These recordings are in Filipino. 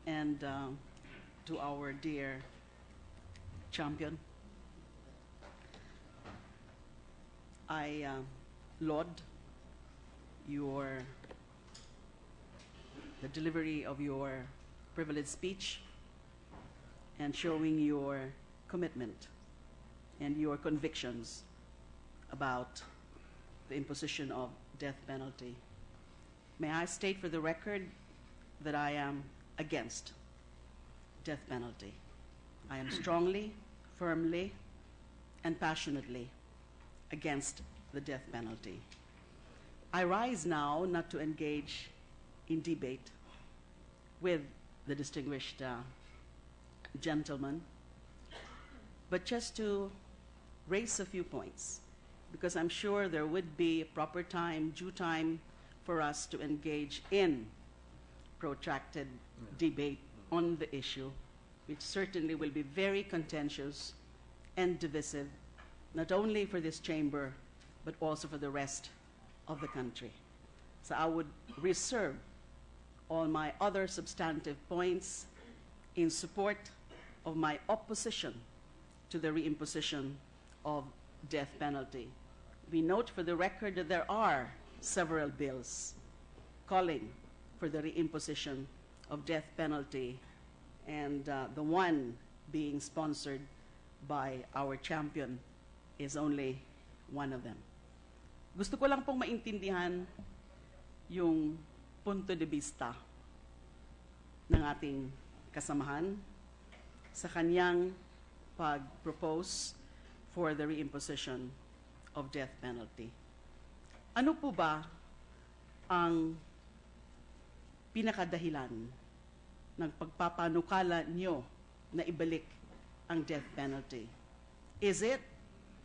and to our dear champion. I laud the delivery of your privileged speech and showing your commitment and your convictions about the imposition of death penalty. May I state for the record that I am against death penalty. I am strongly, firmly, and passionately against the death penalty. I rise now not to engage in debate with the distinguished gentleman, but just to raise a few points, because I'm sure there would be a proper time, due time, for us to engage in protracted debate on the issue, which certainly will be very contentious and divisive, not only for this chamber, but also for the rest of the country. So I would reserve all my other substantive points in support of my opposition to the reimposition of death penalty. We note for the record that there are several bills calling for the reimposition of death penalty, and the one being sponsored by our champion is only one of them. Gusto ko lang pong maintindihan yung punto de vista ng ating kasamahan sa kanyang pag-propose for the reimposition of death penalty. Ano po ba ang pinakadahilan ng pagpapanukala niyo na ibalik ang death penalty? Is it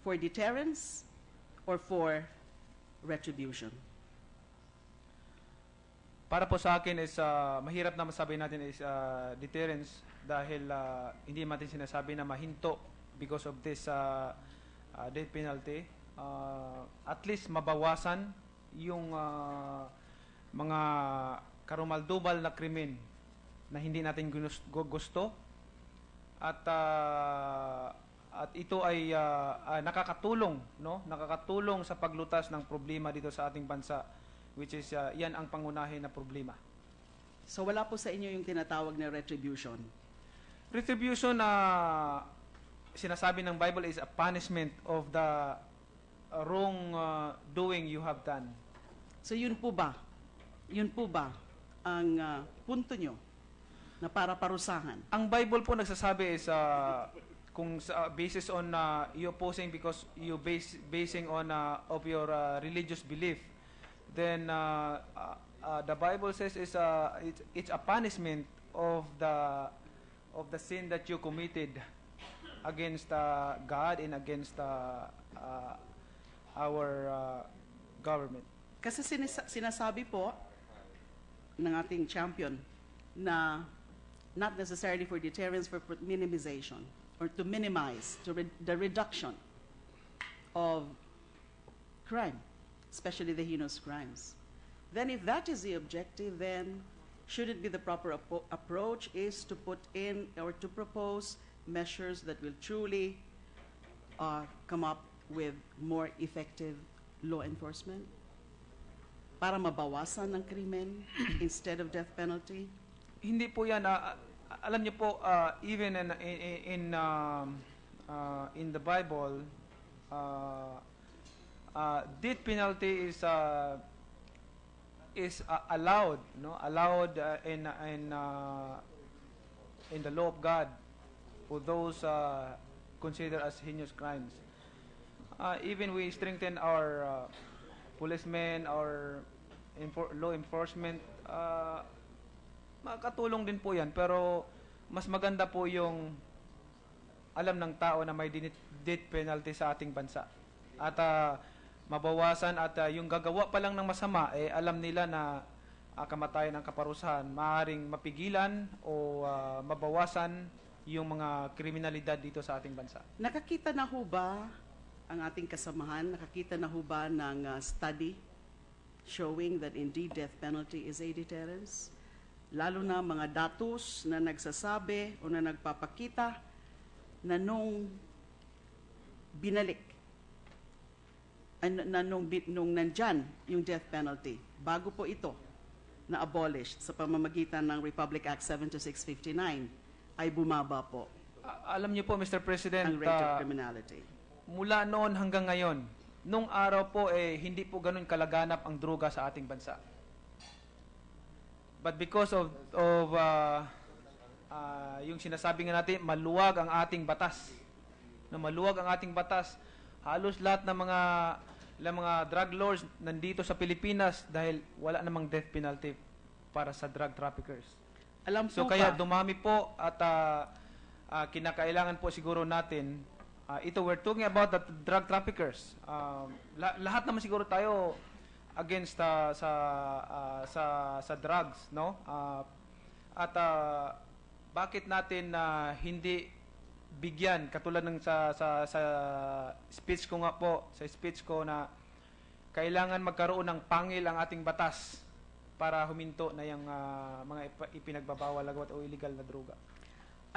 for deterrence or for retribution? Para po sa akin is mahirap na masabi natin is deterrence dahil hindi natin sinasabi na mahinto because of this death penalty. At least mabawasan yung mga karumal-dumal na krimen na hindi natin gusto at ito ay nakakatulong, no? Nakakatulong sa paglutas ng problema dito sa ating bansa, which is yan ang pangunahin na problema. So wala po sa inyo yung tinatawag na retribution? Retribution na sinasabi ng Bible is a punishment of the wrong doing you have done. So yun po ba ang punto nyo na para parusahan? Ang Bible po nagsasabi is kung basis on you opposing because you basing on of your religious belief, then the Bible says is it's a punishment of the sin that you committed against God and against our government. Kasi sinasabi po ng ating champion na not necessarily for deterrence, for minimization, or to minimize the reduction of crime, especially the heinous crimes. Then if that is the objective, then should it be the proper approach is to put in or to propose measures that will truly come up with more effective law enforcement para mabawasan ng krimen instead of death penalty? Hindi po yan. Alam niyo po, even in the Bible, death penalty is allowed, no? Allowed in the law of God for those considered as heinous crimes. Even we strengthen our policemen, our law enforcement, makakatulong din po yan, pero mas maganda po yung alam ng tao na may death penalty sa ating bansa. At mabawasan at yung gagawa pa lang ng masama, alam nila na kamatayan ang kaparusahan, maaaring mapigilan o mabawasan yung mga kriminalidad dito sa ating bansa. Nakakita na ho ba ang ating kasamahan, nakakita na ho ba ng study showing that indeed death penalty is a deterrence? lalo na mga datos na nagsasabi o na nagpapakita na nung binalik, nung nandyan yung death penalty, bago po ito na abolished sa pamamagitan ng Republic Act 72659, ay bumaba po Alam niyo po, Mr. President, ang rate of criminality. mula noon hanggang ngayon, nung araw po hindi po ganun kalaganap ang droga sa ating bansa. But because of yung sinasabi nga natin, maluwag ang ating batas. Na maluwag ang ating batas, halos lahat ng mga drug lords nandito sa Pilipinas dahil wala namang death penalty para sa drug traffickers. Alam So po kaya ba, dumami po at kinakailangan po siguro natin ito we're talking about the drug traffickers. Lahat naman siguro tayo against sa drugs, no? Bakit natin hindi bigyan katulad ng sa speech ko nga po, sa speech ko na kailangan magkaroon ng pangil ang ating batas para huminto na yung mga ipinagbabawal agwat o illegal na droga.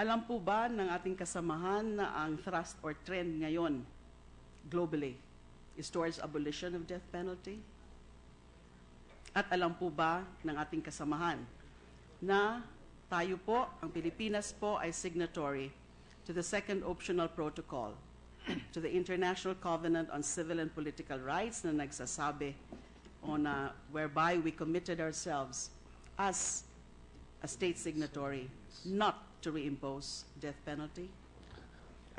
alam po ba ng ating kasamahan na ang thrust or trend ngayon globally is towards abolition of death penalty? At alam po ba ng ating kasamahan na tayo po, ang Pilipinas po, ay signatory to the Second Optional Protocol to the International Covenant on Civil and Political Rights na nagsasabi on whereby we committed ourselves as a state signatory not to reimpose death penalty?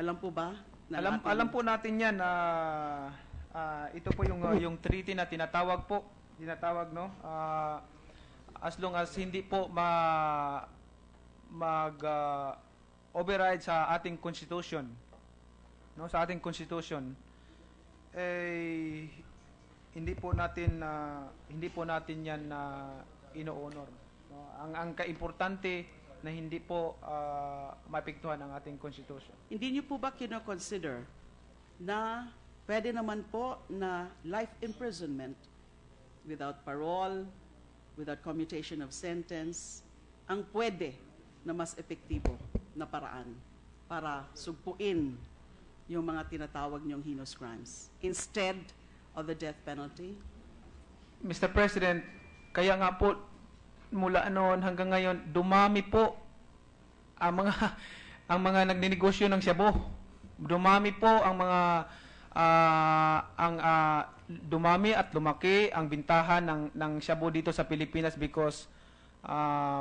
Alam po ba? Alam po natin yan na ito po yung treaty na tinatawag no, as long as hindi po override sa ating constitution, no, sa ating constitution, hindi po natin yan ino-honor, no? Ang kaimportante na hindi po maapektuhan ang ating constitution. Hindi niyo po ba kino-consider na pwede naman po na life imprisonment without parole, without commutation of sentence, ang pwede na mas epektibo na paraan para sugpuin yung mga tinatawag niyong heinous crimes instead of the death penalty? Mr. President, kaya nga po mula noon hanggang ngayon dumami po ang mga nagninegosyo ng shabu. Dumami po ang mga dumami at lumaki ang bintahan ng shabu dito sa Pilipinas because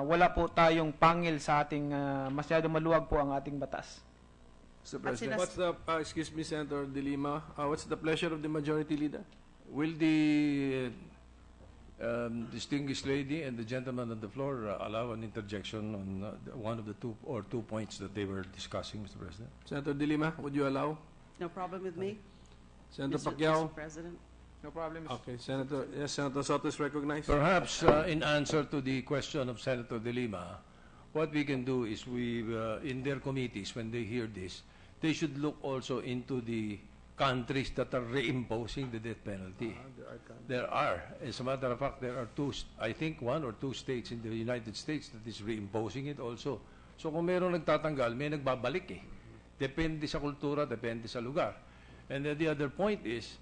wala po tayong pangil sa ating masyado maluwag po ang ating batas. Mr. At President, sinas- excuse me, Senator De Lima, what's the pleasure of the majority leader? Will the distinguished lady and the gentleman on the floor allow an interjection on one of the two points that they were discussing, Mr. President? Senator De Lima, would you allow? No problem with me, Senator Mr. Pacquiao? President? No problem. Okay, Senator, yes, Senator Soto is recognized. Perhaps in answer to the question of Senator De Lima, what we can do is in their committees, when they hear this, they should look also into the countries that are reimposing the death penalty. There are. As a matter of fact, there are I think one or two states in the United States that is reimposing it also. So kung mayroong nagtatanggal, may nagbabalik eh. Depende sa kultura, depende sa lugar. And the other point is,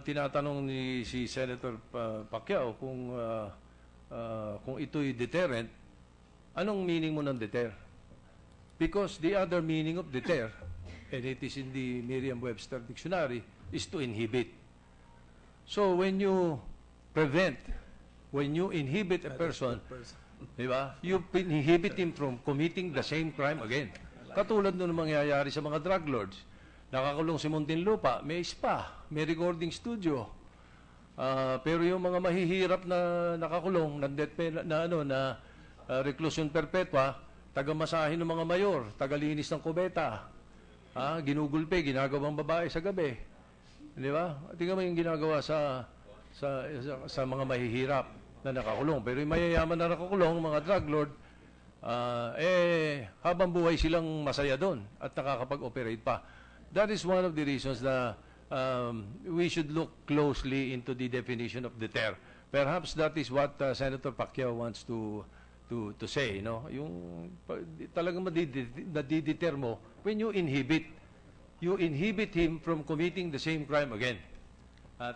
tinatanong si Senator Pacquiao kung ito'y deterrent, anong meaning mo ng deter? Because the other meaning of deter, and it is in the Merriam-Webster dictionary, is to inhibit. So when you inhibit a person, di ba? You inhibit him from committing the same crime again. Katulad nun mangyayari sa mga drug lords. Nakakulong si Muntinlupa, may spa, may recording studio. Pero yung mga mahihirap na nakakulong na reclusion perpetua, taga-masahin ng mga mayor, taga-linis ng kubeta, ginugulpe, ginagawang babae sa gabi. Di ba? Tingnan mo yung ginagawa sa mga mahihirap na nakakulong. Pero yung mayayaman na nakakulong, mga drug lord, habang buhay silang masaya doon at nakakapag-operate pa. That is one of the reasons that we should look closely into the definition of deter. Perhaps that is what Senator Pacquiao wants to to say, no? Yung talagang nadideter mo when you inhibit him from committing the same crime again.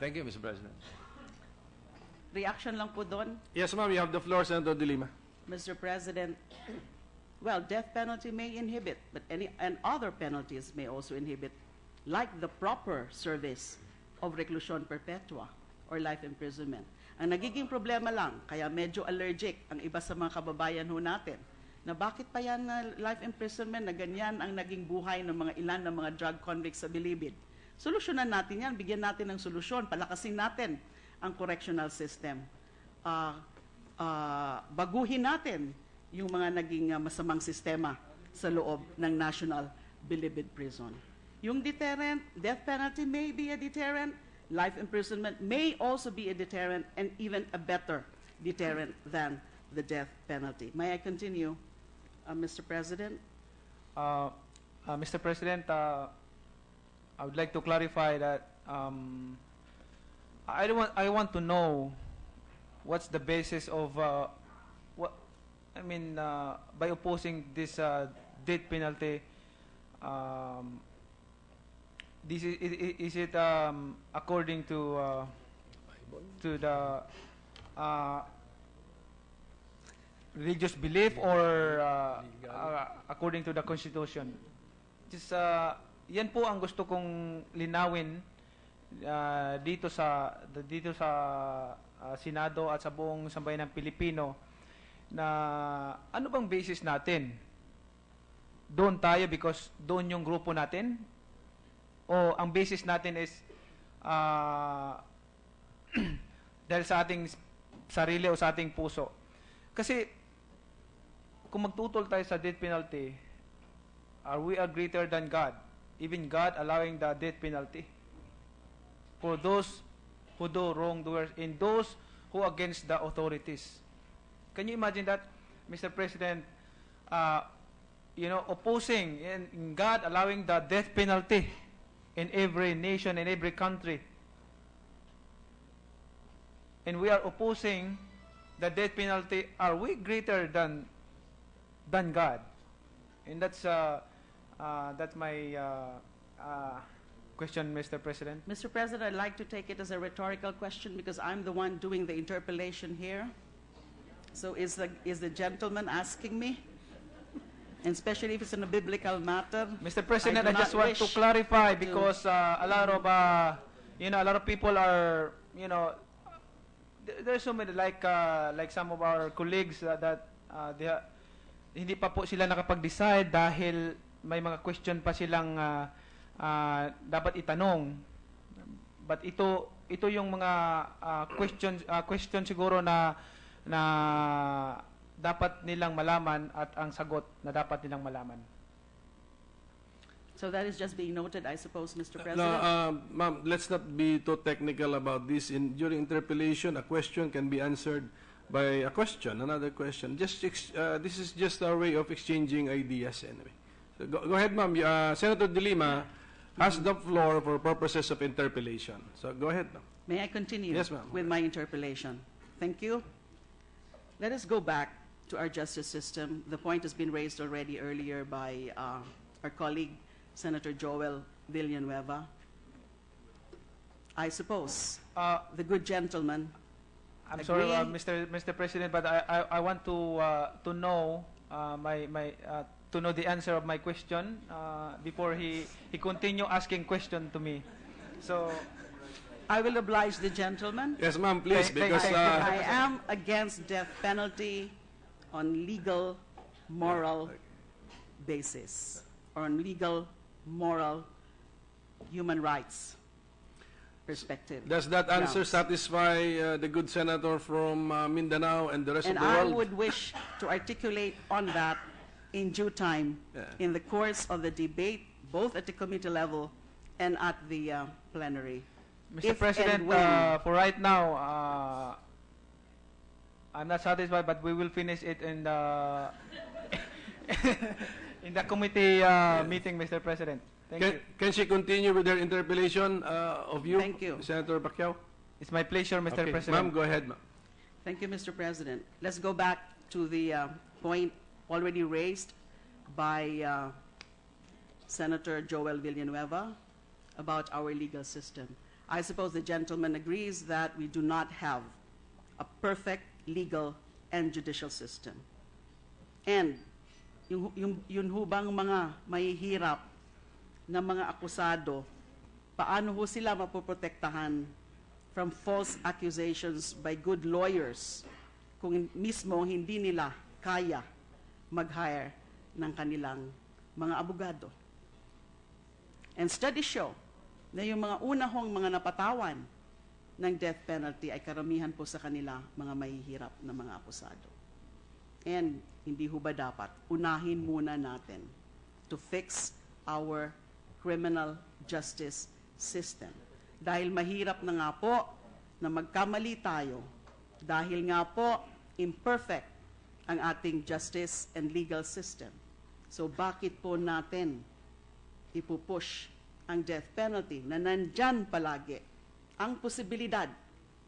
Thank you, Mr. President. Reaction lang po doon, Yes, ma'am. You have the floor, Senator De Lima. Mr. President. Well, death penalty may inhibit, but and other penalties may also inhibit, like the proper service of reclusion perpetua or life imprisonment. Ang nagiging problema lang, kaya medyo allergic ang iba sa mga kababayan ho natin, na bakit pa yan na life imprisonment na ganyan ang naging buhay ng mga ilan ng mga drug convicts sa Bilibid. Solusyonan natin yan, bigyan natin ng solusyon, palakasin natin ang correctional system. Baguhin natin yung mga naging masamang sistema sa loob ng National Bilibid Prison. Yung deterrent, death penalty may be a deterrent, life imprisonment may also be a deterrent, and even a better deterrent than the death penalty. May I continue, Mr. President? Mr. President, I would like to clarify that I want to know what's the basis of by opposing this death penalty. Is it according to the religious belief or according to the Constitution? Just yan po ang gusto kong linawin dito sa Senado at sa buong sambayan ng Pilipino, na ano bang basis natin? Doon tayo because doon yung grupo natin? O ang basis natin is dahil sa ating sarili o sa ating puso? Kasi kung magtutol tayo sa death penalty, are we are greater than God? Even God allowing the death penalty for those who do wrongdoers and those who against the authorities. Can you imagine that, Mr. President? Opposing and God allowing the death penalty in every nation, in every country. And we are opposing the death penalty. Are we greater than God? And that's my question, Mr. President. Mr. President, I'd like to take it as a rhetorical question because I'm the one doing the interpellation here. So is the gentleman asking me? And especially if it's in a biblical matter. Mr. President, I do just not want to wish clarify to- because a lot of people are, there's so many like some of our colleagues that hindi pa po sila nakapag-decide dahil may mga question pa silang dapat itanong. But ito yung mga question siguro na dapat nilang malaman at ang sagot na dapat nilang malaman. So that is just being noted, I suppose, Mr. No, President. ma'am, let's not be too technical about this. During interpellation, a question can be answered by a question, another question. This is just our way of exchanging ideas anyway. So go ahead, ma'am. Senator De Lima has the floor for purposes of interpellation. So go ahead, ma'am. May I continue Yes, ma'am. with my interpellation? Thank you. Let us go back to our justice system. The point has been raised already earlier by our colleague, Senator Joel Villanueva. I suppose the good gentleman I'm sorry, agree- Mr. President, but I want to know to know the answer of my question before he continue asking question to me. So I will oblige the gentleman. Yes, ma'am, please, Thank- because thank you. I am against death penalty on legal, moral basis, or on legal, moral, human rights perspective. does that answer grounds. satisfy the good senator from Mindanao and the rest And of the I world? would wish to articulate on that in due time Yeah. in the course of the debate, both at the committee level and at the plenary. Mr. If President, and when- for right now, I'm not satisfied, but we will finish it in the in the committee meeting, Mr. President. Thank you. Can she continue with her interpellation of you, Thank you. Senator Pacquiao? It's my pleasure, Mr. Okay, President. ma'am, go ahead, ma'am. Thank you, Mr. President. Let's go back to the point already raised by Senator Joel Villanueva about our legal system. I suppose the gentleman agrees that we do not have a perfect legal and judicial system. And yun ho bang mga mahihirap na mga akusado, paano ho sila mapoprotektahan from false accusations by good lawyers kung mismo hindi nila kaya mag-hire ng kanilang mga abogado? And studies show na yung mga unahong mga napatawan ng death penalty ay karamihan po sa kanila mga mahihirap na mga akusado. And hindi ho ba dapat unahin muna natin to fix our criminal justice system? Dahil mahirap na nga po na magkamali tayo, dahil nga po imperfect ang ating justice and legal system. So bakit po natin ipupush ang death penalty na nandyan palagi ang posibilidad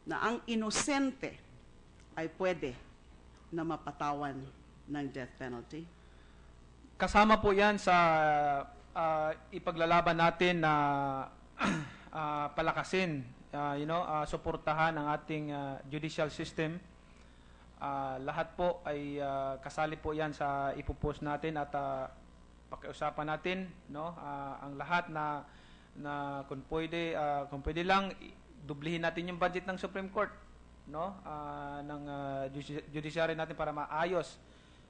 na ang inosente ay pwede na mapatawan ng death penalty? Kasama po yan sa ipaglalaban natin na palakasin, suportahan ang ating judicial system. Lahat po ay kasali po yan sa ipopost natin at pakiusapan natin, ang lahat na kung pwede lang dublihin natin yung budget ng Supreme Court, ng judiciary natin para maayos.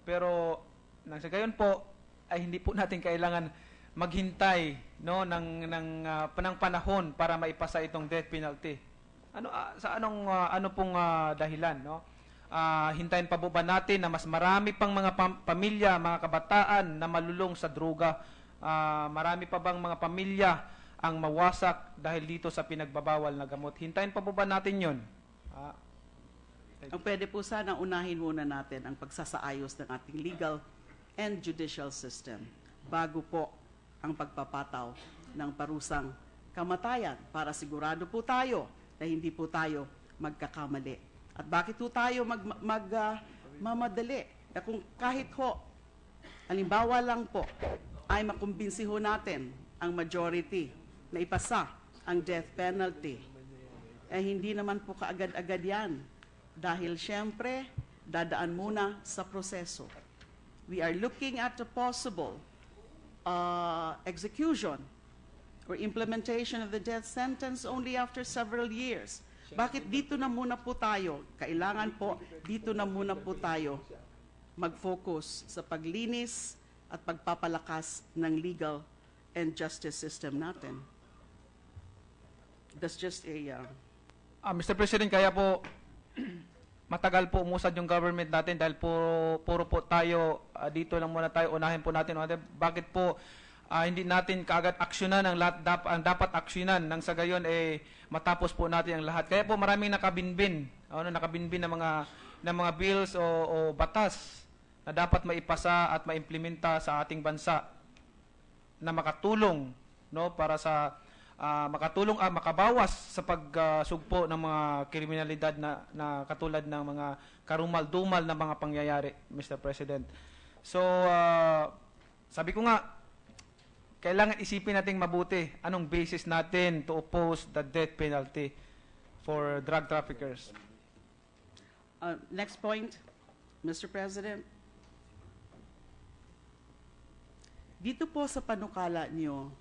Pero nang sa gayon po ay hindi po natin kailangan maghintay ng panahon para maipasa itong death penalty. Ano pong dahilan, hintayin pa ba natin na mas marami pang mga pamilya, mga kabataan na malulong sa droga? Marami pa bang mga pamilya ang mawasak dahil dito sa pinagbabawal na gamot? Hintayin pa ba natin 'yon? Ang pwede po sana unahin muna natin ang pagsasaayos ng ating legal and judicial system bago po ang pagpapataw ng parusang kamatayan para sigurado po tayo na hindi po tayo magkakamali. At bakit po tayo mamadali? Kung kahit ho, halimbawa lang po, ay makumbinsi ho natin ang majority na ipasa ang death penalty, hindi naman po kaagad-agad yan. Dahil syempre, dadaan muna sa proseso. We are looking at the possible execution or implementation of the death sentence only after several years. Bakit dito na muna po tayo? Kailangan po, dito na muna po tayo mag-focus sa paglinis at pagpapalakas ng legal and justice system natin. That's just a... Mr. President, kaya po matagal po umusad yung government natin dahil puro po tayo, dito lang muna tayo, unahin po natin. Bakit po hindi natin kaagad aksyonan ang dapat aksyonan nang sa gayon matapos po natin ang lahat. Kaya po maraming nakabinbin ng mga bills o batas na dapat maipasa at maimplementa sa ating bansa na makatulong para sa makabawas sa pagsugpo ng mga kriminalidad na katulad ng mga karumal-dumal na mga pangyayari, Mr. President. So, sabi ko nga, kailangan isipin natin mabuti anong basis natin to oppose the death penalty for drug traffickers. Next point, Mr. President. Dito po sa panukala niyo,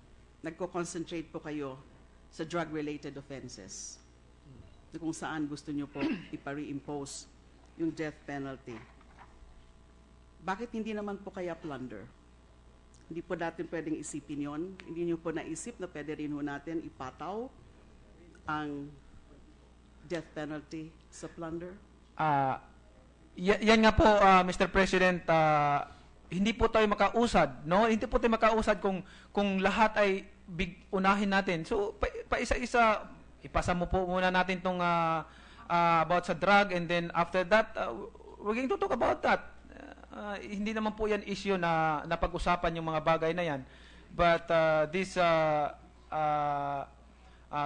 nagko-concentrate po kayo sa drug-related offenses, kung saan gusto niyo po ipa-reimpose yung death penalty. Bakit hindi naman po kaya plunder? Hindi po natin pwedeng isipin yon. Hindi niyo po naisip na pwede rin ho natin ipataw ang death penalty sa plunder? Yan nga po, Mr. President, hindi po tayo makausad, Hindi po tayo makausad kung lahat ay unahin natin. So, paisa-isa, ipasa mo po muna natin tong about sa drug, and then after that, we're going to talk about that. Hindi naman po yan issue na pag-usapan yung mga bagay na yan. But these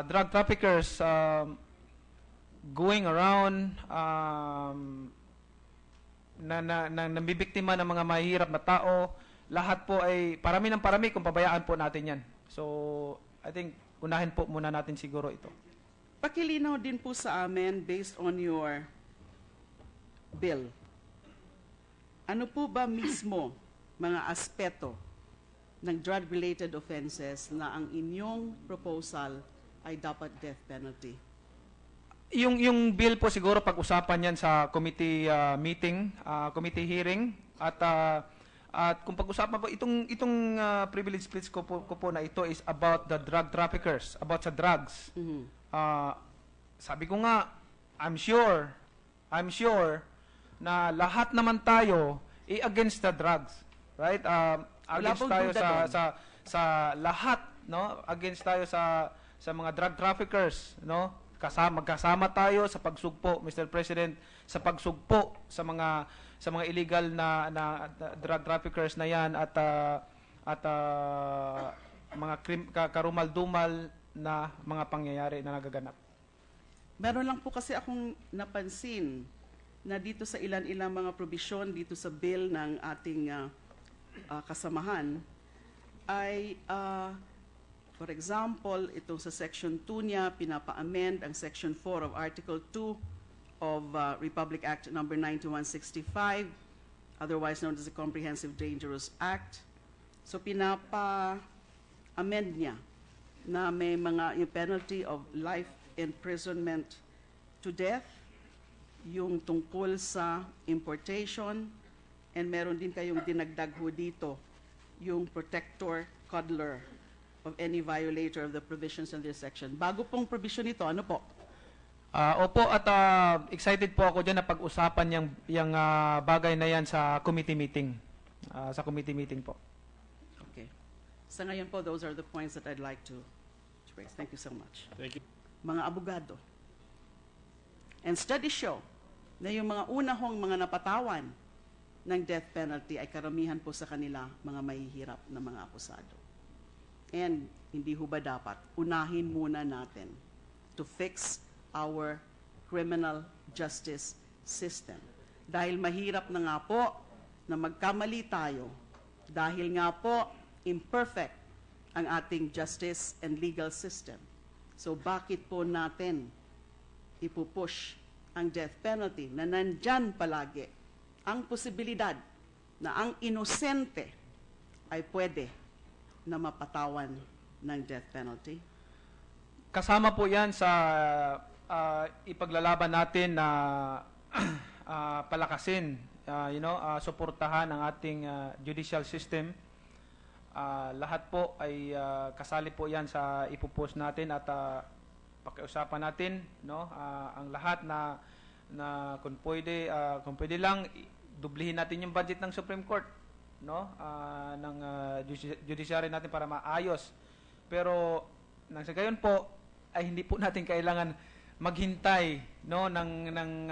drug traffickers going around nabibiktima ng mga mahihirap na tao, lahat po ay parami ng parami kung pabayaan po natin yan. So, I think, unahin po muna natin siguro ito. Pakilinaw din po sa amin based on your bill. Ano po ba mismo mga aspeto ng drug-related offenses na ang inyong proposal ay dapat death penalty? Yung bill po siguro pag-usapan yan sa committee meeting, committee hearing at kung pag-usapan po itong privilege speech ko po na ito is about the drug traffickers, about sa drugs. Mhm. Sabi ko nga, I'm sure na lahat naman tayo against the drugs, right? Against pong tayo duda doon. sa lahat, no? Against tayo sa mga drug traffickers, no? Magkasama tayo sa pagsugpo, Mr. President, sa pagsugpo sa mga illegal na drug traffickers na 'yan at mga karumal-dumal na mga pangyayari na nagaganap. Meron lang po kasi akong napansin na dito sa ilan-ilang mga probisyon dito sa bill ng ating kasamahan ay for example, itong sa Section 2 niya, pinapa-amend ang Section 4 of Article 2 of Republic Act No. 9165, otherwise known as the Comprehensive Dangerous Act. So pinapa-amend niya na may mga yung penalty of life imprisonment to death, yung tungkol sa importation, and meron din kayong dinagdag ho dito, yung protector, cuddler, of any violator of the provisions in this section. Bago pong provision ito, ano po? Opo, at excited po ako dyan na pag-usapan yung bagay na yan sa committee meeting. Sa committee meeting po. Okay. Sa ngayon po, those are the points that I'd like to raise. Thank you so much. Thank you. Mga abogado. And studies show na yung mga unahong mga napatawan ng death penalty ay karamihan po sa kanila mga mahihirap na mga akusado. And hindi ho ba dapat unahin muna natin to fix our criminal justice system? Dahil mahirap na nga po na magkamali tayo, dahil nga po imperfect ang ating justice and legal system. So bakit po natin ipupush ang death penalty na nandyan palagi ang posibilidad na ang inosente ay pwede na mapatawan ng death penalty? Kasama po yan sa ipaglalaban natin na palakasin, suportahan ang ating judicial system. Lahat po ay kasali po yan sa ipopost natin at pakiusapan natin, no? Ang lahat na kung pwede lang dublihin natin yung budget ng Supreme Court, no? Ng judiciary natin para maayos. Pero nang sa gayon po ay hindi po natin kailangan maghintay, no, ng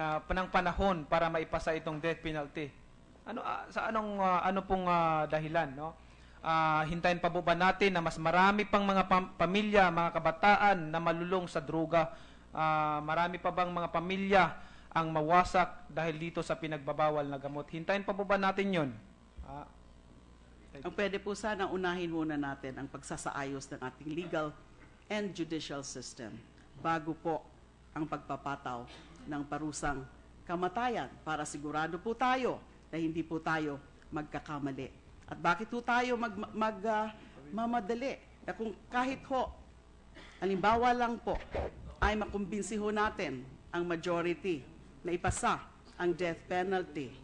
panahon para maipasa itong death penalty. Ano pong dahilan, no? Hintayin pa po ba natin na mas marami pang mga pamilya, mga kabataan na malulong sa droga? Marami pa bang mga pamilya ang mawasak dahil dito sa pinagbabawal na gamot? Hintayin pa po ba natin 'yon? Ang pwede po sana unahin muna natin ang pagsasaayos ng ating legal and judicial system bago po ang pagpapataw ng parusang kamatayan para sigurado po tayo na hindi po tayo magkakamali. At bakit po tayo mamadali? Na kung kahit ho, halimbawa lang po, ay makumbinsi ho natin ang majority na ipasa ang death penalty,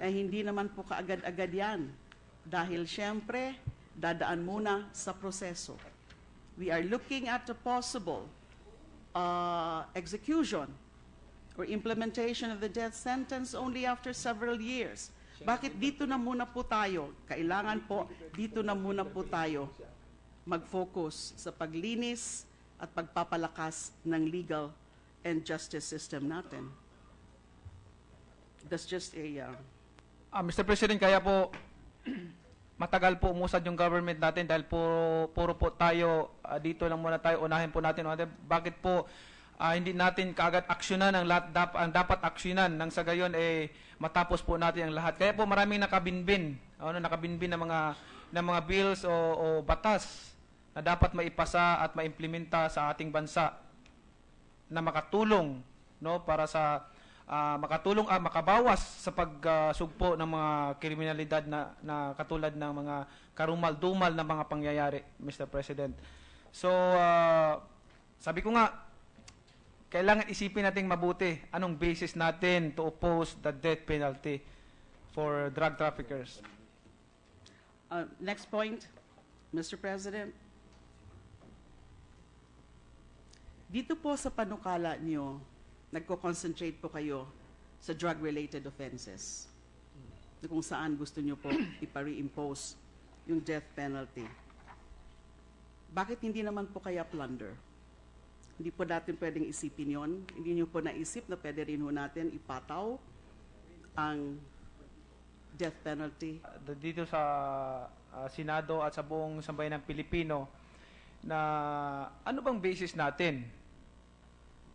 eh hindi naman po kaagad-agad yan. Dahil siyempre, dadaan muna sa proseso. We are looking at the possible execution or implementation of the death sentence only after several years. Bakit dito na muna po tayo? Kailangan po, dito na muna po tayo mag-focus sa paglinis at pagpapalakas ng legal and justice system natin. That's just a... Mr. President, kaya po matagal po umusad yung government natin dahil puro po tayo dito lang muna tayo, unahin po natin. Bakit po hindi natin kaagad aksyonan ang dapat aksyonan nang sa gayon matapos po natin ang lahat. Kaya po maraming nakabinbin ng mga bills o batas na dapat maipasa at maimplementa sa ating bansa na makatulong para sa makabawas sa pagsugpo ng mga kriminalidad na katulad ng mga karumal-dumal na mga pangyayari, Mr. President. So, sabi ko nga, kailangan isipin natin mabuti anong basis natin to oppose the death penalty for drug traffickers. Next point, Mr. President. Dito po sa panukala niyo, nagko-concentrate po kayo sa drug-related offenses, kung saan gusto niyo po ipa-reimpose yung death penalty. Bakit hindi naman po kaya plunder? Hindi po natin pwedeng isipin yon. Hindi niyo po naisip na pwede rin ho natin ipataw ang death penalty? Dito sa Senado at sa buong sambayan ng Pilipino, na ano bang basis natin?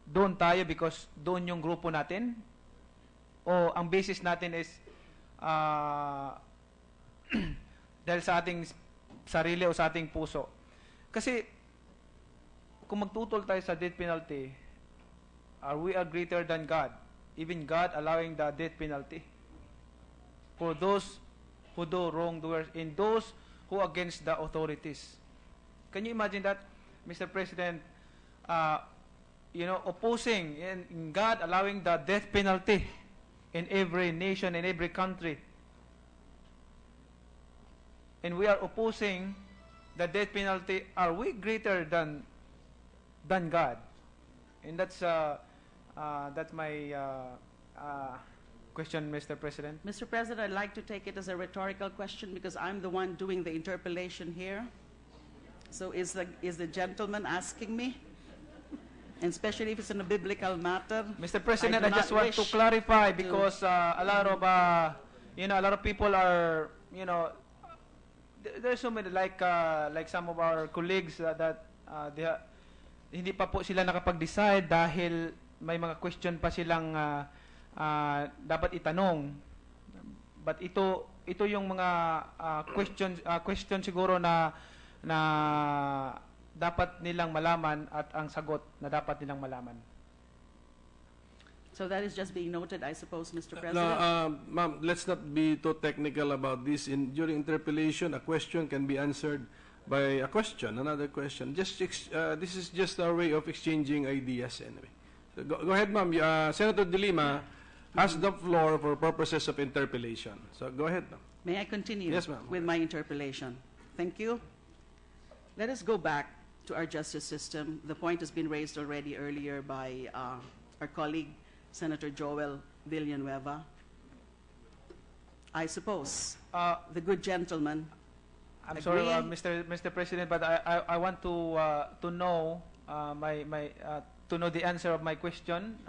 Doon tayo because doon yung grupo natin? O ang basis natin is dahil sa ating sarili o sa ating puso? Kasi kung magtutol tayo sa death penalty, we are greater than God? Even God allowing the death penalty for those who do wrongdoers and those who against the authorities. Can you imagine that, Mr. President? Opposing and God allowing the death penalty in every nation, in every country. And we are opposing the death penalty. Are we greater than God? And that's my question, Mr. President. Mr. President, I'd like to take it as a rhetorical question because I'm the one doing the interpellation here. So is the gentleman asking me? And especially if it's in a biblical matter. Mr. President, I do just not want to wish clarify to- because a lot of people are, there's so many like some of our colleagues that hindi pa po sila nakapag-decide dahil may mga question pa silang dapat itanong. But ito yung mga question siguro na dapat nilang malaman at ang sagot na dapat nilang malaman. So that is just being noted, I suppose, Mr. President. No, ma'am, let's not be too technical about this. During interpellation, a question can be answered by a question, another question. This is just our way of exchanging ideas anyway. So go ahead, ma'am. Senator De Lima has the floor for purposes of interpellation. So go ahead, ma'am. May I continue Yes, ma'am. with my interpellation? Thank you. Let us go back to our justice system. The point has been raised already earlier by our colleague, Senator Joel Villanueva. I suppose the good gentleman I'm sorry, agree. Mr. President, but I want to know to know the answer of my question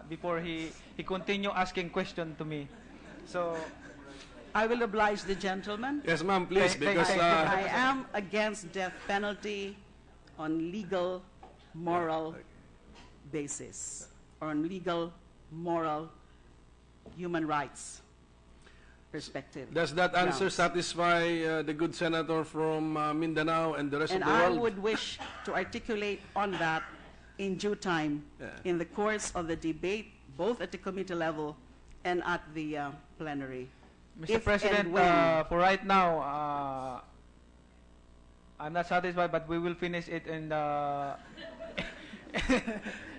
before he continue asking question to me. So I will oblige the gentleman. Yes, ma'am, please, Thank- because thank you. I am against death penalty on legal, moral basis, or on legal, moral, human rights perspective. does that answer grounds. satisfy the good senator from Mindanao and the rest And of the I world? would wish to articulate on that in due time Yeah. in the course of the debate, both at the committee level and at the plenary. Mr. If President, and when- for right now, I'm not satisfied, but we will finish it in the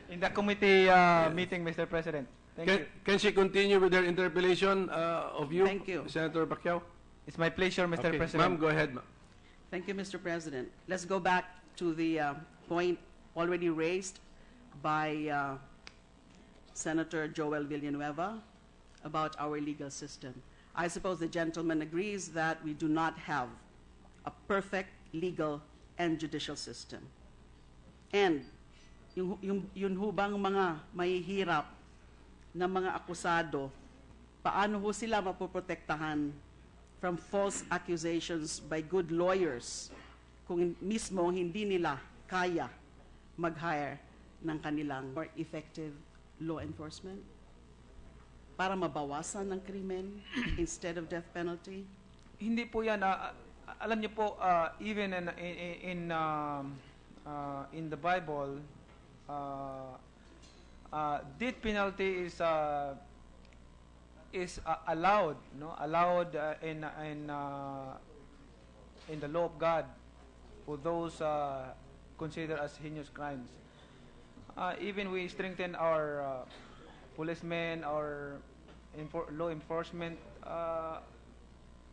in the committee meeting, Mr. President. Thank you. Can she continue with her interpellation of you, Thank you. Senator Pacquiao? It's my pleasure, Mr. Okay, President. ma'am, go ahead, ma'am. Thank you, Mr. President. Let's go back to the point already raised by Senator Joel Villanueva about our legal system. I suppose the gentleman agrees that we do not have a perfect legal and judicial system. And yun hubang mga mahihirap na mga akusado, paano ho sila mapoprotektahan from false accusations by good lawyers kung mismo hindi nila kaya mag-hire ng kanilang more effective law enforcement para mabawasan ng krimen instead of death penalty? Hindi po yan. Alam niyo po, even in the Bible, death penalty is allowed, no? Allowed in the law of God for those considered as heinous crimes. Even we strengthen our policemen, our law enforcement,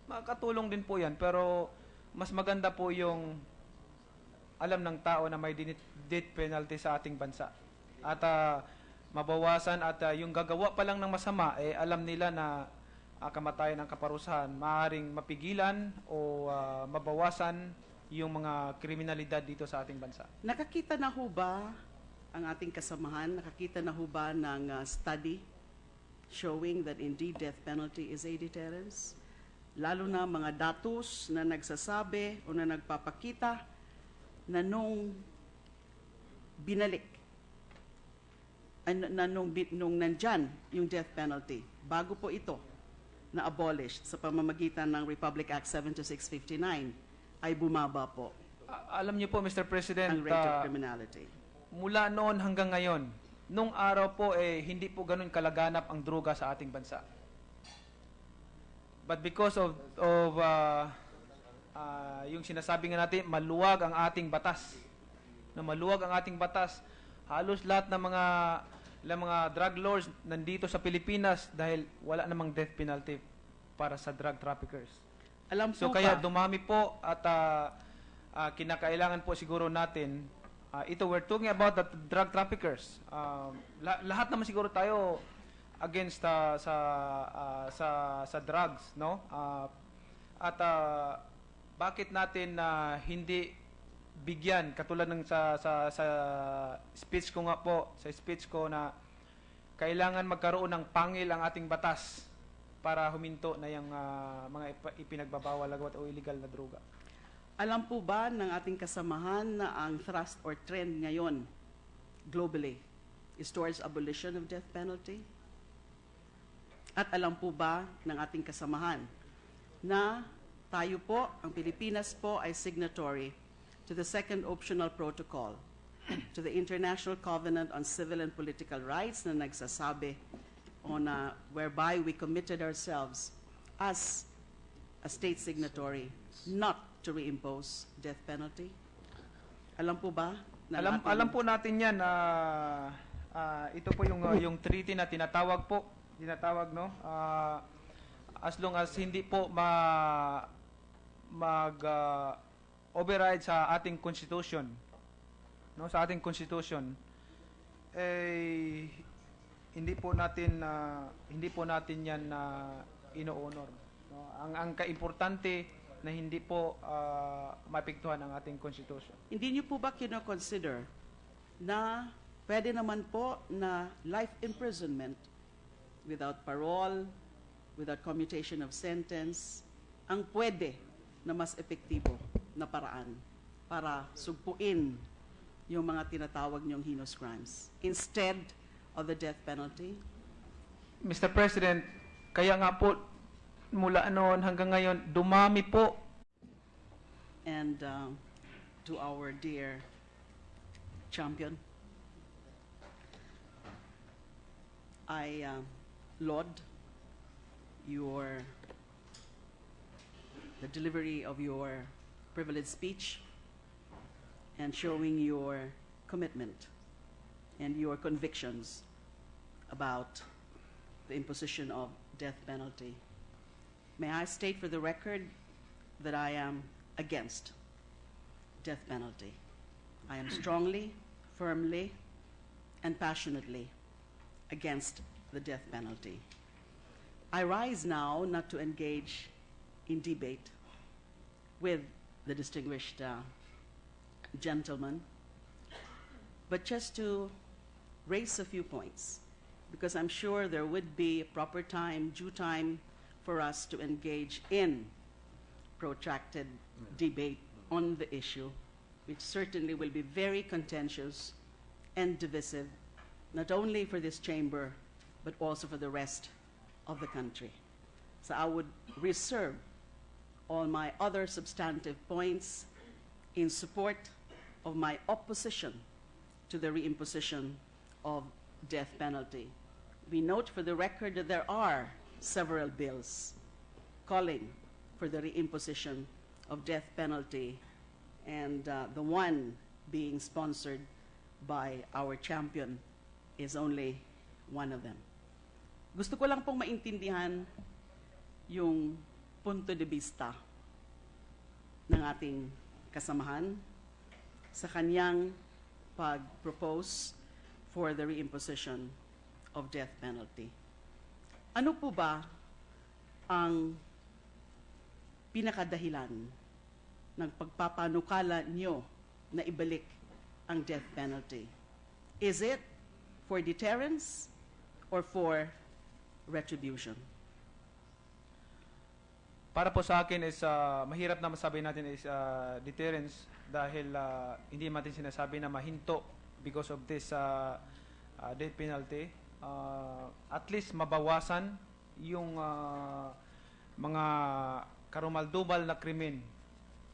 makakatulong din po yan. Pero mas maganda po yung alam ng tao na may death penalty sa ating bansa. At mabawasan at yung gagawa pa lang ng masama, alam nila na kamatayan ang kaparusahan, maaaring mapigilan o mabawasan yung mga kriminalidad dito sa ating bansa. Nakakita na ho ba ang ating kasamahan, nakakita na ho ba ng study showing that indeed death penalty is a deterrence? Lalo na mga datos na nagsasabi o na nagpapakita na nung binalik, nung nandyan yung death penalty, bago po ito na abolished sa pamamagitan ng Republic Act 72659, ay bumaba po Alam niyo po, Mr. President, ang rate of criminality. mula noon hanggang ngayon, nung araw po hindi po ganun kalaganap ang droga sa ating bansa. But because of yung sinasabi nga natin, maluwag ang ating batas. Na maluwag ang ating batas, halos lahat ng mga drug lords nandito sa Pilipinas dahil wala namang death penalty para sa drug traffickers. Alam So po kaya ba, dumami po at kinakailangan po siguro natin ito, we're talking about the drug traffickers. Lahat naman siguro tayo against sa drugs, no? Bakit natin hindi bigyan katulad ng sa speech ko nga po, sa speech ko na kailangan magkaroon ng pangil ang ating batas para huminto na yung mga ipinagbabawal agwat o illegal na droga. alam po ba ng ating kasamahan na ang thrust or trend ngayon globally is towards abolition of death penalty? At alam po ba ng ating kasamahan na tayo po, ang Pilipinas po, ay signatory to the Second Optional Protocol to the International Covenant on Civil and Political Rights na nagsasabi on whereby we committed ourselves as a state signatory not to reimpose death penalty? Alam po ba? Alam po natin yan na ito po yung treaty na tinatawag no, as long as hindi po override sa ating constitution, no, sa ating constitution, hindi po natin yan ino-honor, no? Ang kaimportante na hindi po maapektuhan ang ating constitution. Hindi niyo po ba kino-consider na pwede naman po na life imprisonment without parole, without commutation of sentence, ang pwede na mas epektibo na paraan para sugpuin yung mga tinatawag niyong heinous crimes instead of the death penalty? Mr. President, kaya nga po mula noon hanggang ngayon, dumami po. And to our dear champion, I laud the delivery of your privileged speech and showing your commitment and your convictions about the imposition of death penalty. May I state for the record that I am against death penalty. I am strongly, firmly, and passionately against the death penalty. I rise now not to engage in debate with the distinguished gentleman, but just to raise a few points, because I'm sure there would be proper time, due time, for us to engage in protracted debate on the issue, which certainly will be very contentious and divisive, not only for this chamber, but also for the rest of the country. So I would reserve all my other substantive points in support of my opposition to the reimposition of death penalty. We note for the record that there are several bills calling for the reimposition of death penalty, and the one being sponsored by our champion is only one of them. Gusto ko lang pong maintindihan yung punto de vista ng ating kasamahan sa kanyang pag-propose for the reimposition of death penalty. Ano po ba ang pinakadahilan ng pagpapanukala nyo na ibalik ang death penalty? Is it for deterrence or for retribution? Para po sa akin is mahirap na masabi natin is deterrence dahil hindi natin sinasabi na mahinto because of this death penalty. At least mabawasan yung mga karumal-dumal na krimen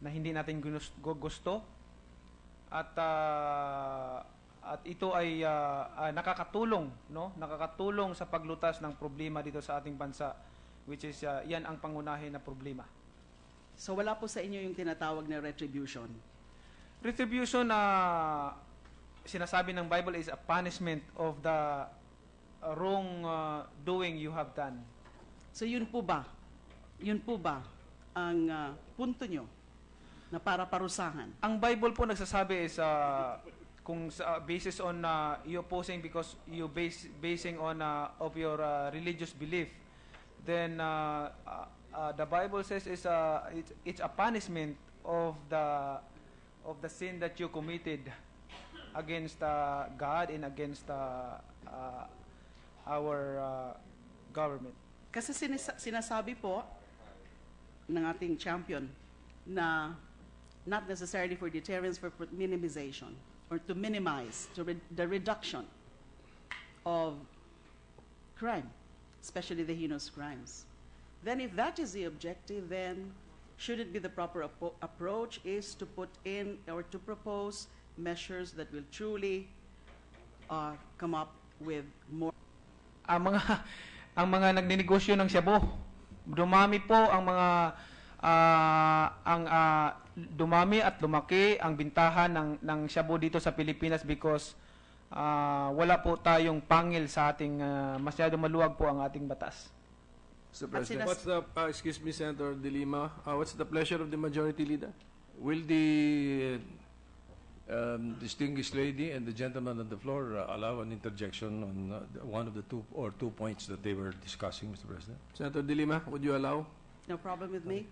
na hindi natin gusto at ito ay nakakatulong sa paglutas ng problema dito sa ating bansa, which is yan ang pangunahin na problema. So wala po sa inyo yung tinatawag na retribution? Retribution na sinasabi ng Bible is a punishment of the wrong doing you have done. So yun po ba ang punto nyo na para parusahan? Ang Bible po nagsasabi is kung basis on you opposing because you basing on of your religious belief, then the Bible says is it's a punishment of the sin that you committed against God and against our government. Kasi sinasabi po ng ating champion na not necessarily for deterrence, for minimization or to minimize the reduction of crime, especially the heinous crimes. Then if that is the objective, then should it be the proper approach is to put in or to propose measures that will truly come up with more. Ang mga nagninegosyo ng shabu, dumami po ang mga dumami at lumaki ang bintahan ng shabu dito sa Pilipinas because wala po tayong pangil sa ating masyado maluwag po ang ating batas. Mr. President, what's the, excuse me, Senator De Lima, what's the pleasure of the majority leader? Will the distinguished lady and the gentleman on the floor allow an interjection on one of the two points that they were discussing, Mr. President? Senator De Lima, would you allow? No problem with me,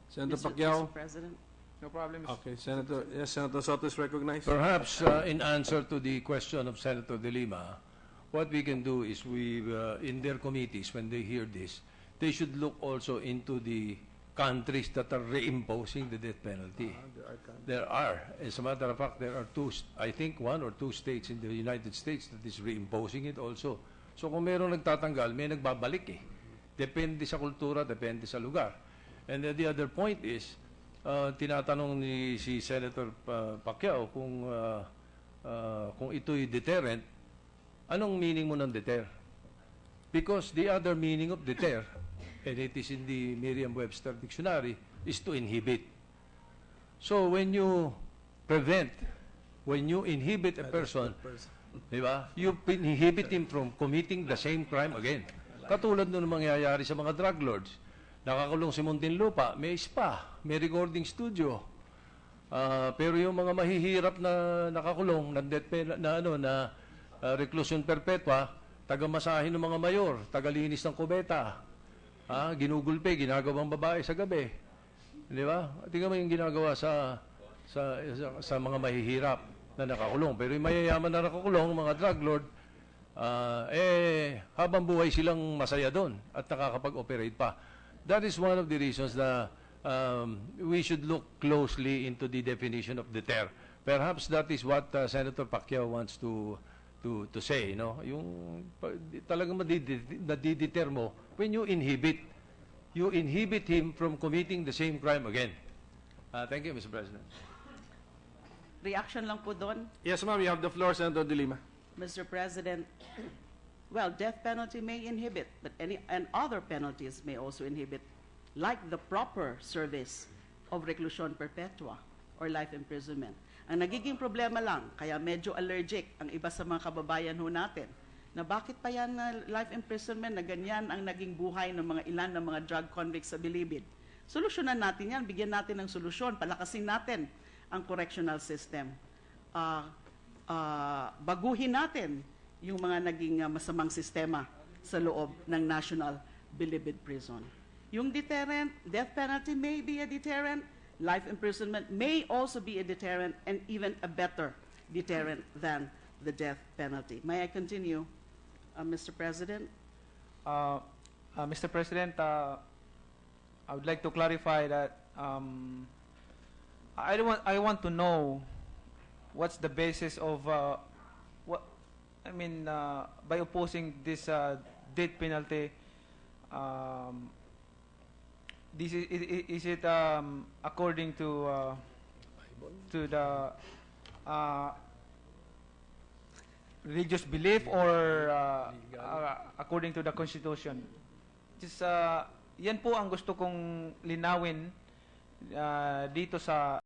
Senator Mr. Pacquiao? President. No problem. Okay, Senator Soto is recognized. Perhaps in answer to the question of Senator De Lima, what we can do is in their committees, when they hear this, they should look also into the countries that are reimposing the death penalty. There are. As a matter of fact, there are I think one or two states in the United States that is reimposing it also. So kung mayroong nagtatanggal, may nagbabalik eh. Depende sa kultura, depende sa lugar. And the other point is, tinatanong si Senator Pacquiao kung ito'y deterrent, anong meaning mo ng deter? Because the other meaning of deter, and it is in the Merriam-Webster dictionary, is to inhibit. So when you prevent, when you inhibit a person, di ba? You inhibit him from committing the same crime again. Katulad nun mangyayari sa mga drug lords. Nakakulong si Muntinlupa, may spa, may recording studio. Pero yung mga mahihirap na nakakulong na reclusion perpetua, taga-masahin ng mga mayor, taga-linis ng kubeta, ginugulpe, ginagawang babae sa gabi. Di ba? Tingnan mo yung ginagawa sa mga mahihirap na nakakulong. Pero yung mayayaman na nakakulong, mga drug lord, habang buhay silang masaya doon at nakakapag-operate pa. That is one of the reasons that we should look closely into the definition of deter. Perhaps that is what Senator Pacquiao wants to say, no? Yung talagang nadideter mo when you inhibit him from committing the same crime again. Thank you, Mr. President. Reaction lang po doon, Yes, ma'am, you have the floor, Senator De Lima. Mr. President. Well, death penalty may inhibit, but and other penalties may also inhibit, like the proper service of reclusion perpetua or life imprisonment. Ang nagiging problema lang, kaya medyo allergic ang iba sa mga kababayan ho natin, na bakit pa yan na life imprisonment na ganyan ang naging buhay ng mga ilan ng mga drug convicts sa Bilibid. Solusyonan natin yan, bigyan natin ng solusyon, palakasin natin ang correctional system. Baguhin natin yung mga naging masamang sistema sa loob ng National Bilibid Prison. Yung deterrent, death penalty may be a deterrent, life imprisonment may also be a deterrent and even a better deterrent than the death penalty. May I continue, Mr. President? Mr. President, I would like to clarify that I want to know what's the basis of by opposing this death penalty. Is it according to the religious belief or according to the Constitution? Just yan po ang gusto kong linawin dito sa